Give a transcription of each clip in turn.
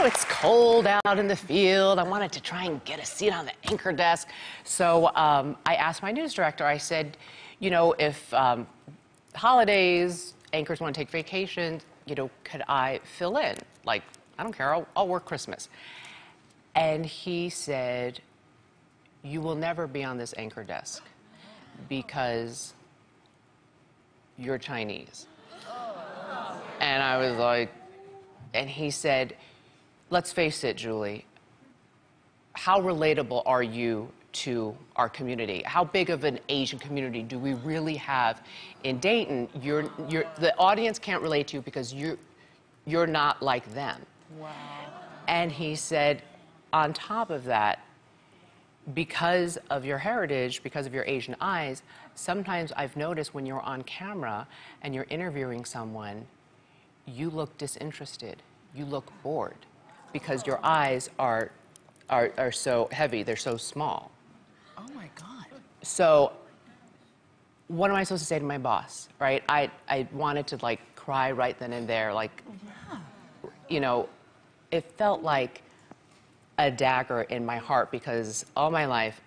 it's cold out in the field. I wanted to try and get a seat on the anchor desk. So I asked my news director, I said, if holidays, anchors want to take vacations, could I fill in? Like, I don't care, I'll work Christmas. And he said, you will never be on this anchor desk because you're Chinese. And I was like, and he said, let's face it, Julie, how relatable are you to our community? How big of an Asian community do we really have in Dayton? The audience can't relate to you because you're not like them. Wow. And he said, on top of that, because of your heritage, because of your Asian eyes, sometimes I've noticed when you're on camera and you're interviewing someone, you look disinterested, you look bored, because your eyes are so heavy, they're so small. Oh my God. So what am I supposed to say to my boss, right? I wanted to like cry right then and there, like, it felt like a dagger in my heart because all my life,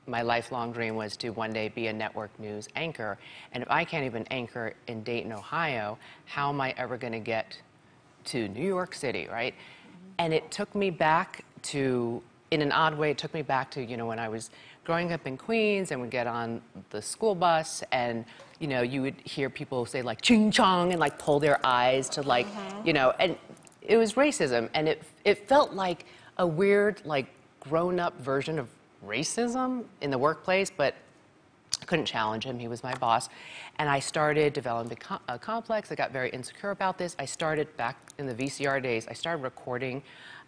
my lifelong dream was to one day be a network news anchor. And if I can't even anchor in Dayton, Ohio, how am I ever going to get to New York City, right? And it took me back to, in an odd way, it took me back to, when I was growing up in Queens and would get on the school bus and, you would hear people say like ching chong and like pull their eyes to like, and it was racism. And it felt like a weird, like grown-up version of racism in the workplace, but I couldn't challenge him. He was my boss. And I started developing a complex. I got very insecure about this. I started back in the VCR days, I started recording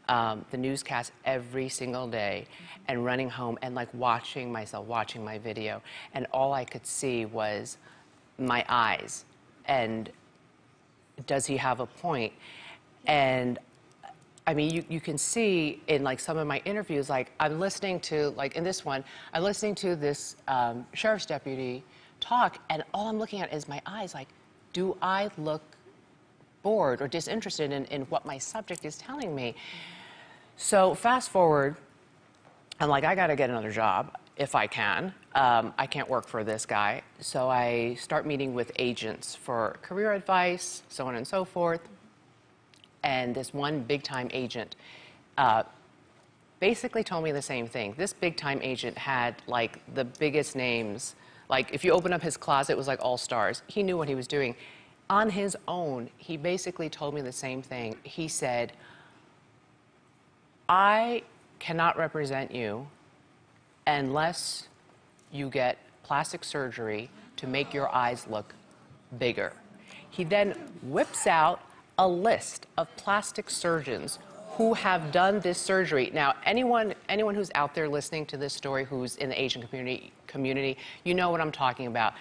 the newscast every single day and running home and like watching myself, watching my video. And all I could see was my eyes. And does he have a point? And I mean, you can see in like some of my interviews, like I'm listening to, like in this one, I'm listening to this sheriff's deputy talk, and all I'm looking at is my eyes, like, do I look bored or disinterested in what my subject is telling me? So fast forward, I'm like, I gotta get another job if I can. I can't work for this guy. So I start meeting with agents for career advice, so on and so forth. And this one big-time agent basically told me the same thing. This big-time agent had, like, the biggest names. Like, if you open up his closet, it was like all stars. He knew what he was doing. On his own, he basically told me the same thing. He said, I cannot represent you unless you get plastic surgery to make your eyes look bigger. He then whips out a list of plastic surgeons who have done this surgery. Now, anyone who's out there listening to this story who's in the Asian community, you know what I'm talking about.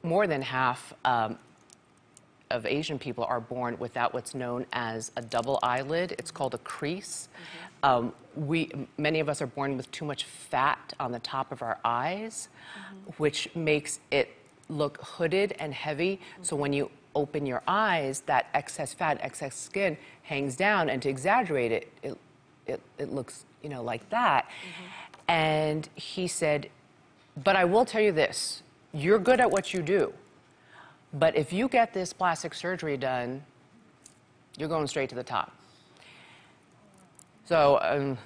More than half of Asian people are born without what's known as a double eyelid. It's called a crease. Many of us are born with too much fat on the top of our eyes, which makes it look hooded and heavy. So when you open your eyes, that excess fat, excess skin hangs down, and to exaggerate it, it looks, like that. And he said, but I will tell you this, you're good at what you do, but if you get this plastic surgery done, you're going straight to the top. So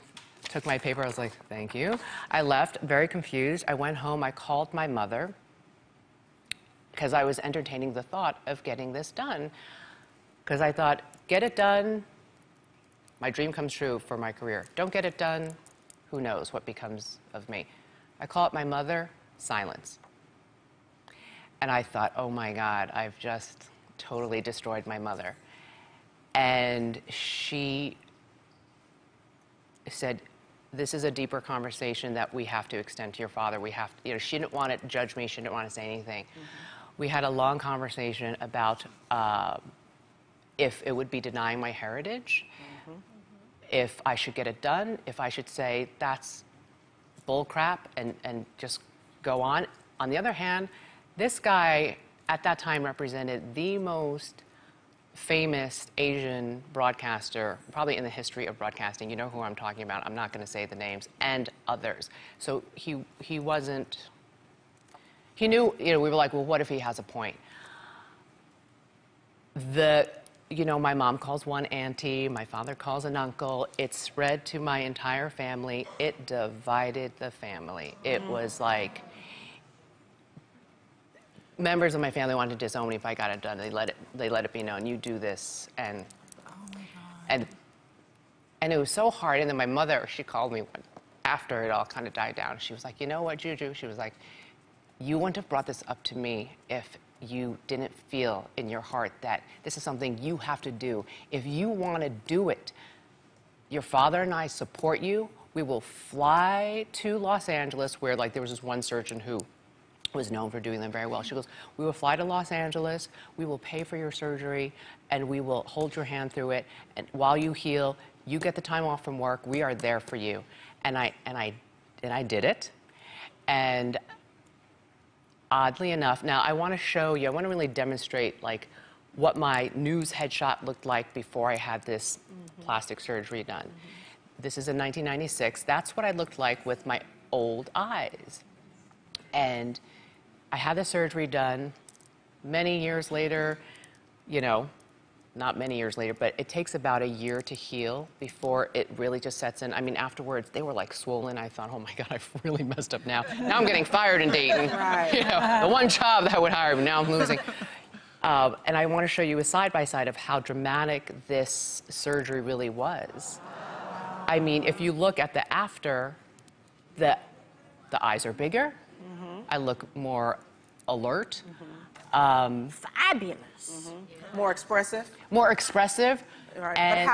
took my paper, I was like, thank you. I left, very confused. I went home, I called my mother, because I was entertaining the thought of getting this done. Because I thought, get it done, my dream comes true for my career. Don't get it done, who knows what becomes of me. I call up my mother, silence. And I thought, oh my God, I've just totally destroyed my mother. And she said, this is a deeper conversation that we have to extend to your father. We have to, she didn't want to judge me, she didn't want to say anything. We had a long conversation about if it would be denying my heritage, if I should get it done, if I should say that's bull crap and just go on. On the other hand, this guy at that time represented the most famous Asian broadcaster, probably in the history of broadcasting. You know who I'm talking about. I'm not going to say the names, and others. So he wasn't. He knew. You know, we were like, well, what if he has a point? You know, my mom calls one auntie, my father calls an uncle. It spread to my entire family. It divided the family. It was like members of my family wanted to disown me if I got it done. They let it be known, you do this, and Oh my God. and it was so hard. And then my mother, she called me after it all kind of died down. She was like, you know what, Juju? She was like, you wouldn't have brought this up to me if you didn't feel in your heart that this is something you have to do. If you want to do it, your father and I support you. We will fly to Los Angeles, where like there was this one surgeon who was known for doing them very well. She goes, we will fly to Los Angeles, we will pay for your surgery, and we will hold your hand through it. And while you heal, you get the time off from work. We are there for you. And I did it. And oddly enough, now I want to show you, I want to really demonstrate like what my news headshot looked like before I had this plastic surgery done. This is in 1996. That's what I looked like with my old eyes. And I had the surgery done. Many years later, you know, not many years later, but it takes about a year to heal before it really just sets in. I mean, afterwards, they were like swollen. I thought, oh my God, I've really messed up now. Now I'm getting fired in Dayton. Right. You know, the one job that would hire me, now I'm losing. And I want to show you a side-by-side of how dramatic this surgery really was. I mean, if you look at the after, the eyes are bigger. I look more alert. Fabulous. More expressive. More expressive. Right. And But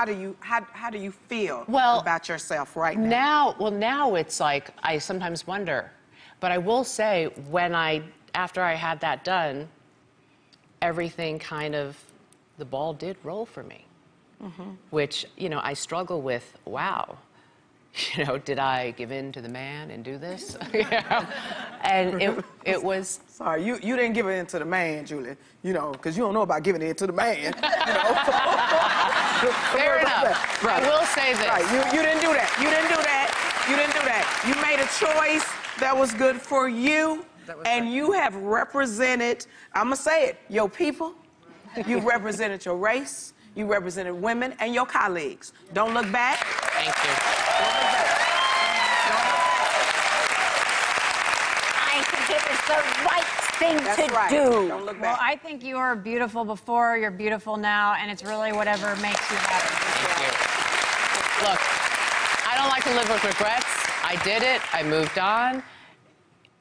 how do you feel Well, about yourself right now? Now it's like I sometimes wonder. But I will say, after I had that done, everything kind of, the ball did roll for me. Which, you know, I struggle with, wow. You know, did I give in to the man and do this? You know? And it was... Sorry, you didn't give it in to the man, Julie. You know, because you don't know about giving it to the man. You know? Fair enough. Right. I will say this. Right, you didn't do that. You didn't do that. You didn't do that. You made a choice that was good for you, and you have represented, I'm going to say it, your people. You represented your race. You represented women and your colleagues. Don't look back. Thank you. Don't look back. I think it was the right thing That's to right. do. Don't look Well, back. I think you were beautiful before, you're beautiful now, and it's really whatever makes you happy. Thank you. Look, I don't like to live with regrets. I did it. I moved on.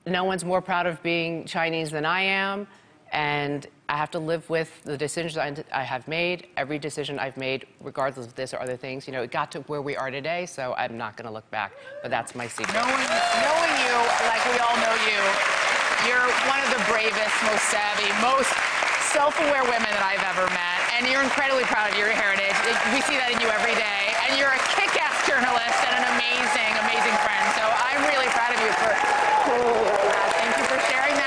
No one's more proud of being Chinese than I am. And I have to live with the decisions I have made. Every decision I've made, regardless of this or other things, you know, it got to where we are today, so I'm not going to look back. But that's my secret. Knowing you, like we all know you, you're one of the bravest, most savvy, most self-aware women that I've ever met. And you're incredibly proud of your heritage. We see that in you every day. And you're a kick-ass journalist and an amazing, amazing friend. So I'm really proud of you for... Thank you for sharing